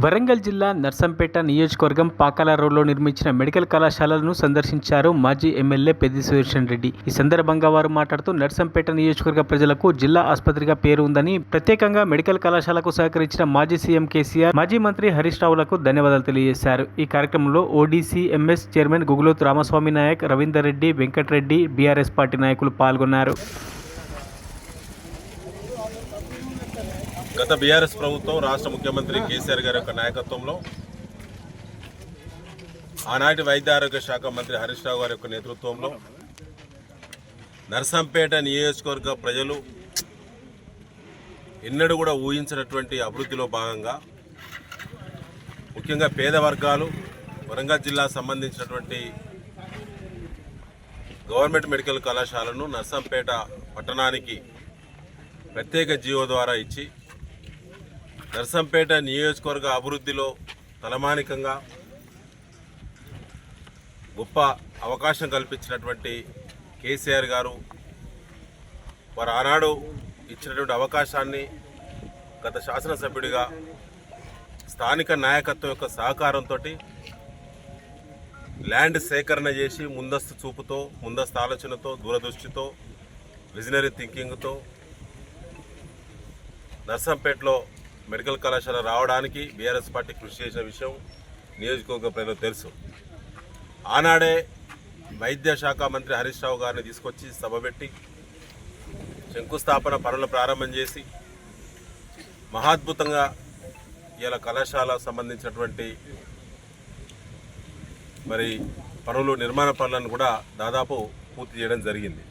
వరంగల్ జిల్లా నర్సంపేట నియోజకవర్గం పాకాల రోడ్లో నిర్మించిన మెడికల్ కళాశాలను సందర్శించారు మాజీ ఎమ్మెల్యే పెద్ది సుదర్శన్ రెడ్డి. ఈ సందర్భంగా వారు మాట్లాడుతూ నర్సంపేట నియోజకవర్గ ప్రజలకు జిల్లా ఆసుపత్రిగా పేరు ఉందని, ప్రత్యేకంగా మెడికల్ కళాశాలకు సహకరించిన మాజీ సీఎం కేసీఆర్, మాజీ మంత్రి హరీష్ రావులకు ధన్యవాదాలు తెలియజేశారు. ఈ కార్యక్రమంలో ODCMS chairman Guguloth Ramaswamy Naik, Ravinder Reddy, Venkatareddy, BRS party నాయకులు పాల్గొన్నారు. గత బీఆర్ఎస్ ప్రభుత్వం రాష్ట్ర ముఖ్యమంత్రి కేసీఆర్ గారి యొక్క నాయకత్వంలో ఆనాటి వైద్య ఆరోగ్య శాఖ మంత్రి హరీష్ రావు గారి యొక్క నేతృత్వంలో నర్సంపేట నియోజకవర్గ ప్రజలు ఎన్నడూ కూడా ఊహించినటువంటి అభివృద్ధిలో భాగంగా ముఖ్యంగా పేద వర్గాలు వరంగల్ జిల్లా సంబంధించినటువంటి గవర్నమెంట్ మెడికల్ కళాశాలను నర్సంపేట పట్టణానికి ప్రత్యేక జీవో ద్వారా ఇచ్చి నర్సంపేట నియోజకవర్గ అభివృద్ధిలో తలమానికంగా గొప్ప అవకాశం కల్పించినటువంటి కేసీఆర్ గారు వారు ఆనాడు ఇచ్చినటువంటి అవకాశాన్ని గత శాసనసభ్యుడిగా స్థానిక నాయకత్వం యొక్క సహకారంతో ల్యాండ్ సేకరణ చేసి ముందస్తు చూపుతో, ముందస్తు ఆలోచనతో, దూరదృష్టితో, విజనరీ థింకింగ్తో నర్సంపేటలో మెడికల్ కళాశాల రావడానికి బీఆర్ఎస్ పార్టీ కృషి చేసిన విషయం నియోజకవర్గ ప్రజలకు తెలుసు. ఆనాడే వైద్య శాఖ మంత్రి హరీష్ రావు గారిని తీసుకొచ్చి సభ పెట్టి శంకుస్థాపన పనులు ప్రారంభం చేసి మహాద్భుతంగా ఇలా కళాశాల సంబంధించినటువంటి నిర్మాణ పనులను కూడా దాదాపు పూర్తి చేయడం జరిగింది.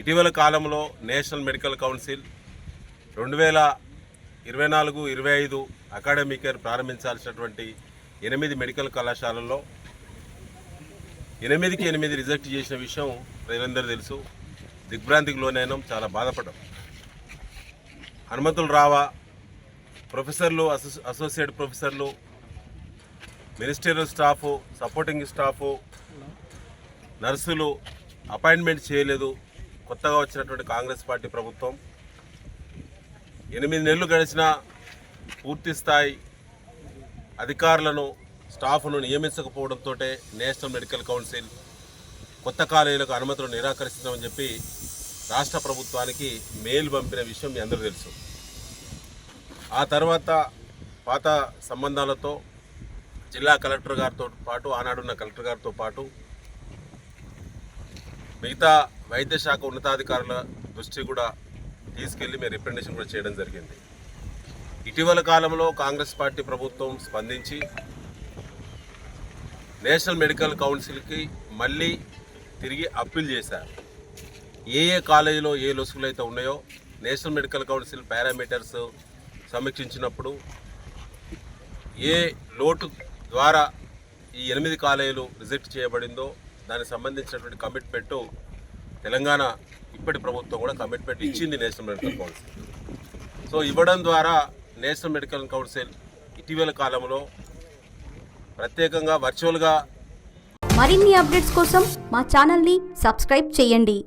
ఇటీవల కాలంలో National Medical Council 2024-25 academic year ప్రారంభించాల్సినటువంటి 8 మెడికల్ కళాశాలల్లో 8కి 8 రిజెక్ట్ చేసిన విషయం ప్రజలందరూ తెలుసు. దిగ్భ్రాంతికి లోనైనాం, చాలా బాధపడ్డాం. హనుమంతులు రావా, ప్రొఫెసర్లు, అసోసియేట్ ప్రొఫెసర్లు, మినిస్టరియల్ స్టాఫు, సపోర్టింగ్ స్టాఫు, నర్సులు అపాయింట్మెంట్ చేయలేదు. కొత్తగా వచ్చినటువంటి కాంగ్రెస్ పార్టీ ప్రభుత్వం 8 నెలలు గడిచిన పూర్తి స్థాయి అధికారులను, స్టాఫ్ను నియమించకపోవడంతో నేషనల్ మెడికల్ కౌన్సిల్ కొత్త కాలేజీలకు అనుమతులు నిరాకరిస్తుందని చెప్పి రాష్ట్ర ప్రభుత్వానికి మెయిల్ పంపిన విషయం మీ అందరూ తెలుసు. ఆ తర్వాత పాత సంబంధాలతో జిల్లా కలెక్టర్ గారితో పాటు, ఆనాడున్న కలెక్టర్ గారితో పాటు మిగతా వైద్య శాఖ ఉన్నతాధికారుల దృష్టి కూడా తీసుకెళ్లి మేము రిప్రజెంటేషన్ కూడా చేయడం జరిగింది. ఇటీవల కాలంలో కాంగ్రెస్ పార్టీ ప్రభుత్వం స్పందించి నేషనల్ మెడికల్ కౌన్సిల్కి మళ్ళీ తిరిగి అప్పీల్ చేశారు. ఏ కాలేజీలో ఏ లొసుగులు అయితే ఉన్నాయో నేషనల్ మెడికల్ కౌన్సిల్ పారామీటర్స్ సమీక్షించినప్పుడు ఏ లోటు ద్వారా ఈ 8 కాలేజీలు రిజెక్ట్ చేయబడిందో దానికి సంబంధించినటువంటి కమిట్మెంటు తెలంగాణ ఇప్పటి ప్రభుత్వం కూడా కమిట్మెంట్ ఇచ్చింది నేషనల్ మెడికల్ కౌన్సిల్. సో ఇవ్వడం ద్వారా నేషనల్ మెడికల్ కౌన్సిల్ ఇటీవల కాలంలో ప్రత్యేకంగా వర్చువల్గా మరిన్ని అప్డేట్స్ కోసం మా ఛానల్ని సబ్స్క్రైబ్ చేయండి.